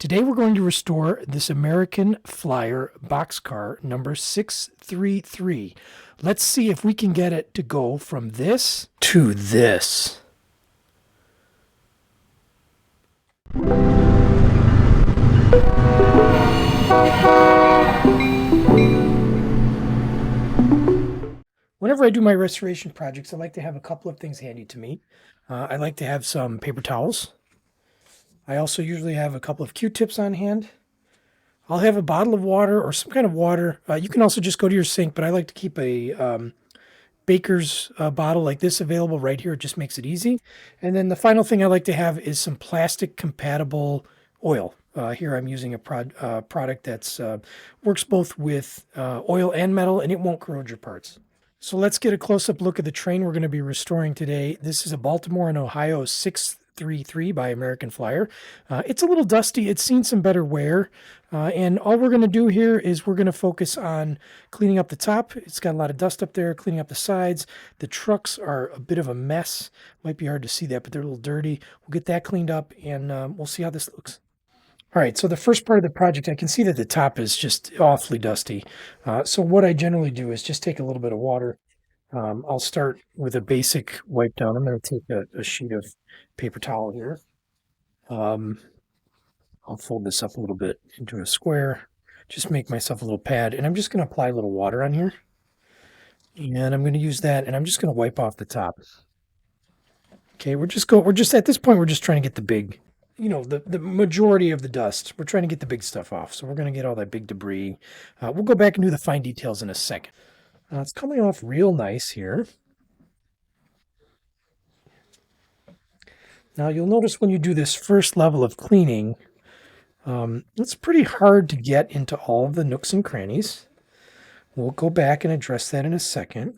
Today we're going to restore this American Flyer boxcar number 633. Let's see if we can get it to go from this to this. Whenever I do my restoration projects, I like to have a couple of things handy to me. I like to have some paper towels. I also usually have a couple of Q-tips on hand. I'll have a bottle of water or some kind of water. You can also just go to your sink, but I like to keep a baker's bottle like this available right here. It just makes it easy. And then the final thing I like to have is some plastic compatible oil. Here I'm using a product that's works both with oil and metal, and it won't corrode your parts. So let's get a close-up look at the train we're going to be restoring today. This is a Baltimore and Ohio 633 by American Flyer. It's a little dusty. It's seen some better wear. And all we're going to do here is we're going to focus on cleaning up the top. It's got a lot of dust up there, cleaning up the sides. The trucks are a bit of a mess. Might be hard to see that, but they're a little dirty. We'll get that cleaned up, and we'll see how this looks. All right, so the first part of the project, I can see that the top is just awfully dusty. So what I generally do is just take a little bit of water. I'll start with a basic wipe down. I'm going to take a sheet of paper towel here. I'll fold this up a little bit into a square, just make myself a little pad, and I'm just going to apply a little water on here. And I'm going to use that, and I'm just going to wipe off the top. Okay, we're just at this point, we're just trying to get the big, the majority of the dust. We're trying to get the big stuff off. So we're going to get all that big debris. We'll go back and do the fine details in a second. It's coming off real nice here. Now you'll notice when you do this first level of cleaning, it's pretty hard to get into all of the nooks and crannies. We'll go back and address that in a second.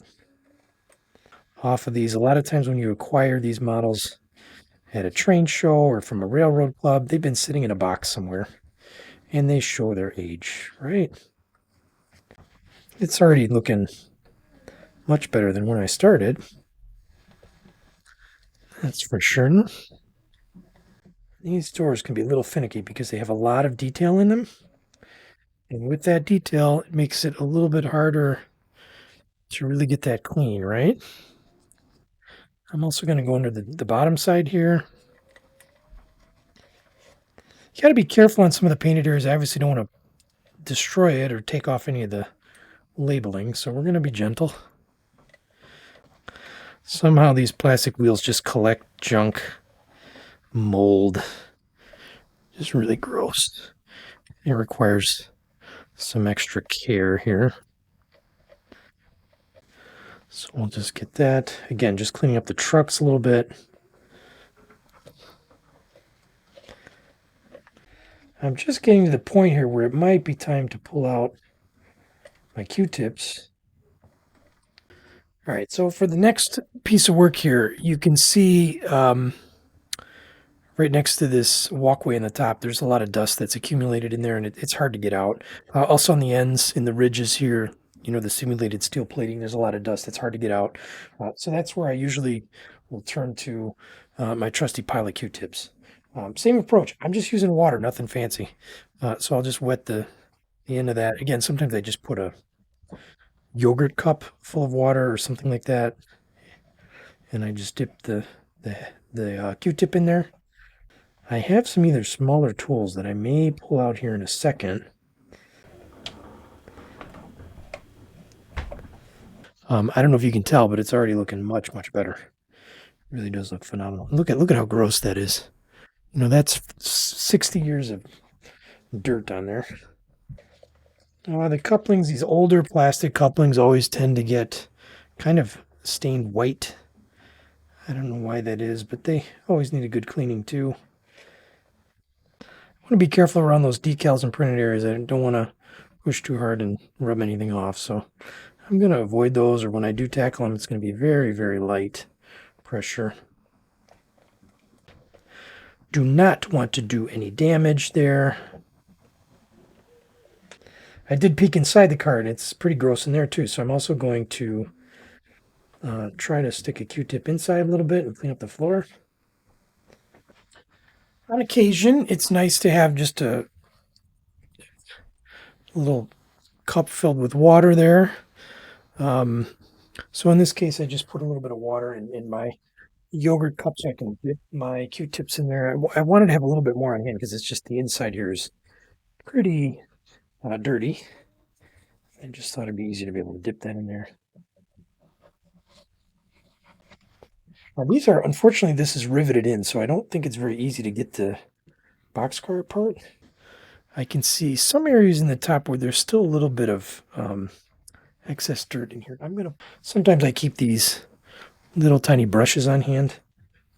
Off of these, a lot of times when you acquire these models at a train show or from a railroad club, they've been sitting in a box somewhere and they show their age, right? It's already looking much better than when I started. That's for sure. These doors can be a little finicky because they have a lot of detail in them. And with that detail, it makes it a little bit harder to really get that clean, right? I'm also going to go under the bottom side here. You got to be careful on some of the painted areas. I obviously don't want to destroy it or take off any of the labeling, so we're going to be gentle. Somehow these plastic wheels just collect junk, mold. Just really gross. It requires some extra care here. So we'll just get that. Again, just cleaning up the trucks a little bit. I'm just getting to the point here where it might be time to pull out my Q-tips. All right, so for the next piece of work here, you can see right next to this walkway in the top, there's a lot of dust that's accumulated in there, and it's hard to get out. Also on the ends, in the ridges here, the simulated steel plating, there's a lot of dust that's hard to get out. So that's where I usually will turn to my trusty pile of Q-tips. Same approach. I'm just using water, nothing fancy. So I'll just wet the end of that. Again, sometimes I just put a yogurt cup full of water or something like that, and I just dip the Q-tip in there. I have some either smaller tools that I may pull out here in a second. I don't know if you can tell, but it's already looking much, much better. It really does look phenomenal. Look at how gross that is. That's 60 years of dirt on there. The couplings, these older plastic couplings always tend to get kind of stained white. I don't know why that is, but they always need a good cleaning too. I want to be careful around those decals and printed areas. I don't want to push too hard and rub anything off. So I'm going to avoid those, or when I do tackle them, it's going to be very, very light pressure. Do not want to do any damage there. I did peek inside the car, and it's pretty gross in there too. So I'm also going to try to stick a Q-tip inside a little bit and clean up the floor. On occasion, it's nice to have just a little cup filled with water there. Um, so in this case, I just put a little bit of water in my yogurt cup so I can dip my Q-tips in there. I wanted to have a little bit more on hand because it's just the inside here is pretty dirty. I just thought it'd be easy to be able to dip that in there. Now these are, unfortunately, this is riveted in, so I don't think it's very easy to get the boxcar apart. I can see some areas in the top where there's still a little bit of excess dirt in here. Sometimes I keep these little tiny brushes on hand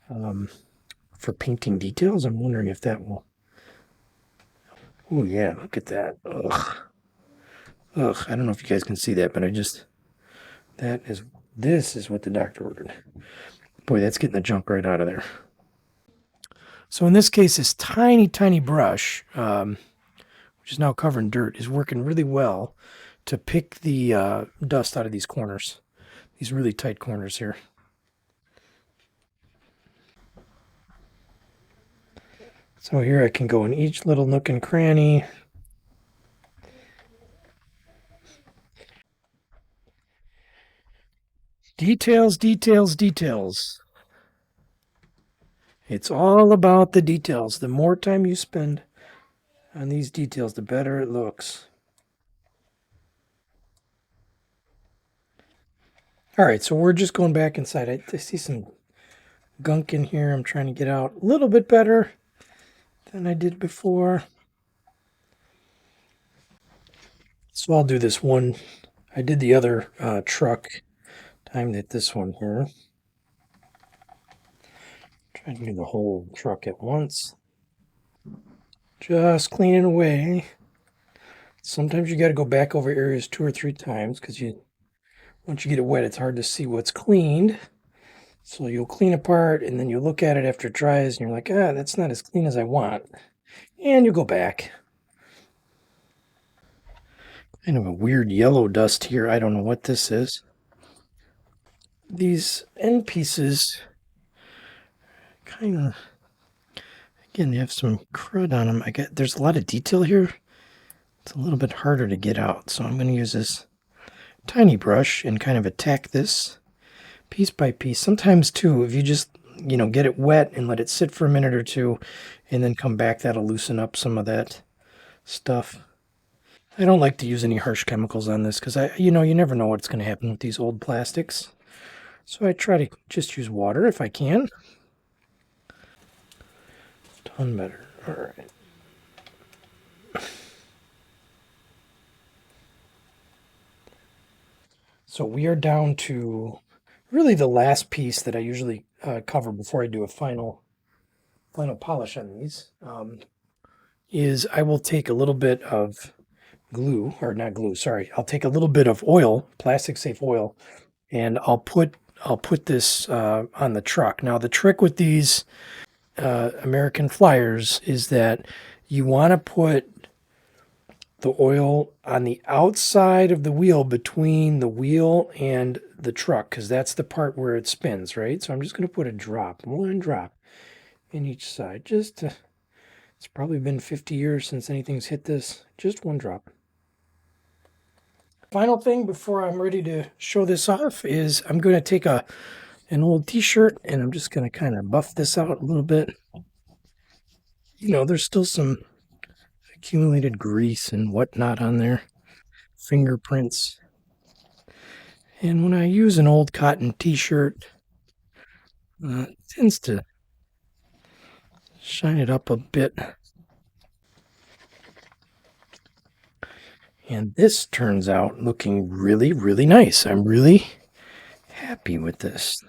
for painting details. I'm wondering if that will. Oh yeah, look at that. Ugh. Ugh, I don't know if you guys can see that, but this is what the doctor ordered. Boy, that's getting the junk right out of there. So in this case, this tiny, tiny brush, which is now covered in dirt, is working really well to pick the dust out of these corners, these really tight corners here. So here I can go in each little nook and cranny. Details, details, details. It's all about the details. The more time you spend on these details, the better it looks. All right, so we're just going back inside. I see some gunk in here. I'm trying to get out a little bit better than I did before. So I'll do this one. I did the other truck, timed it this one here. Try to do the whole truck at once. Just cleaning away. Sometimes you got to go back over areas 2 or 3 times because once you get it wet, it's hard to see what's cleaned. So you'll clean a part and then you look at it after it dries and you're like, that's not as clean as I want. And you go back. Kind of a weird yellow dust here. I don't know what this is. These end pieces kind of, again, they have some crud on them. There's a lot of detail here. It's a little bit harder to get out. So I'm going to use this tiny brush and kind of attack this piece by piece. Sometimes too, if you just, get it wet and let it sit for a minute or two and then come back, that'll loosen up some of that stuff. I don't like to use any harsh chemicals on this because you never know what's going to happen with these old plastics. So I try to just use water if I can. Ton better. All right. So we are down to really the last piece that I usually cover before I do a final polish on these. Is I will take a little bit of glue, or not glue, sorry. I'll take a little bit of oil, plastic safe oil, and I'll put this on the truck. Now the trick with these American Flyers is that you want to put the oil on the outside of the wheel between the wheel and the truck because that's the part where it spins, right? So I'm just going to put one drop in each side. It's probably been 50 years since anything's hit this. Just one drop. Final thing before I'm ready to show this off is I'm going to take an old t-shirt and I'm just going to kind of buff this out a little bit. There's still some accumulated grease and whatnot on there, fingerprints. And when I use an old cotton t-shirt, it tends to shine it up a bit. And this turns out looking really, really nice. I'm really happy with this.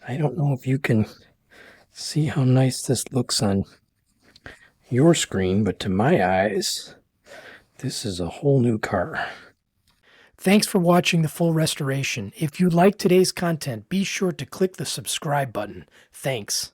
I don't know if you can see how nice this looks on your screen, but to my eyes, this is a whole new car. Thanks for watching the full restoration. If you like today's content, be sure to click the subscribe button. Thanks.